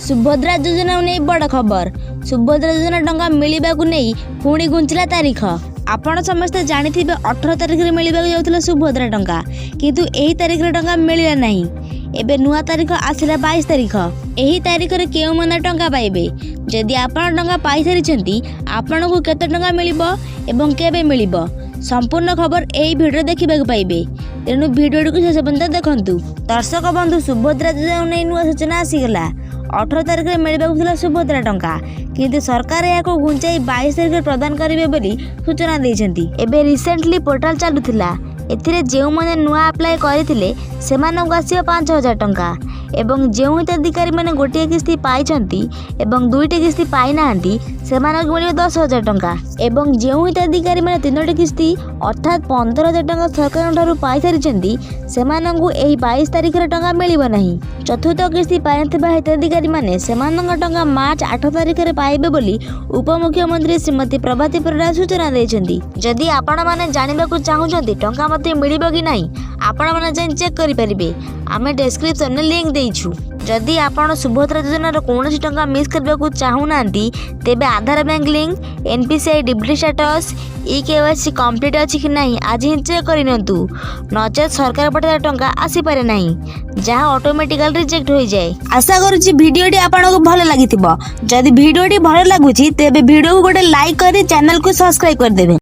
सुभद्रा योजना नहीं बड़ खबर। सुभद्रा योजना टंका मिलवा नहीं पुणी घुंचला तारीख। आपण समस्ते जानी 18 तारिख में मिलवा जाऊला सुभद्रा टंका, किंतु यही तारिख टंका मिलला नहीं। एबे नुआ तारीख आसला 22 तारिख। यही तारिख रे केउ मन टंका पाइबे? जदि आपण टंका पाई सारी आपण को केते टंका मिलिबो एवं केबे मिलिबो, संपूर्ण खबर यही भिडियो देखा पाइबे। तेणु भिडियो को शेष पर्यंत देखंतु। दर्शक बंधु, सुभद्रा योजना नहीं नुआ सूचना आसीगला। 18 तारिख में मिलवा सुभद्रा टंका, किंतु सरकार या घुंचाई 22 तारिख प्रदान करेंगे बोली सूचना देइछंती। एबे रिसेंटली पोर्टाल चालुथिला, एथिरे जेउ माने नुआ अप्लाई करथिले सेमानक आसीबा 5000 टंका एवं जेउ हिताधिकारी माने गोटे किस्ती पाइछंती एवं दुईटी किस्ती पाई नाहंती सेमानक मिलिबा 10000 टंका एवं जेउ हिताधिकारी माने तीनोटी किस्ती अर्थात 15000 टंका सरकार ठारू पाई सारिछंती सेमानकु एही 22 तारिख रे टंका मिलिबो नाही। चतुर्थ किस्ती पाइनथिबा हिताधिकारी माने सेमानक टंका मार्च 8 तारिख रे पाइबे बोली उपमुख्यमंत्री श्रीमती प्रभाती परिडा सूचना देइछंती। जदि आपण माने जानिबाकू चाहुछंती टंका मते मिलिबो कि नाही, आपण माने जाई चेक करि परिबे। आमे डिस्क्रिप्शन में लिंक देइछु। जदि आपण सुभद्रा योजनार कौन टंका मिस करबा चाहूनांती तेबे Aadhaar bank link, NPCI DBT status, KYC complete अछि कि नहीं आज ही चेक करिनंतु, नचेत सरकार पठा टंका आसी पारे नहीं, जहाँ ऑटोमेटिकल रिजेक्ट हो जाए। आशा करूची वीडियोटी आपनको भल लागिथिबो। जदि वीडियोटी भल लागुची तेबे वीडियो को गोटे लाइक करी चैनल को सब्सक्राइब कर देबे।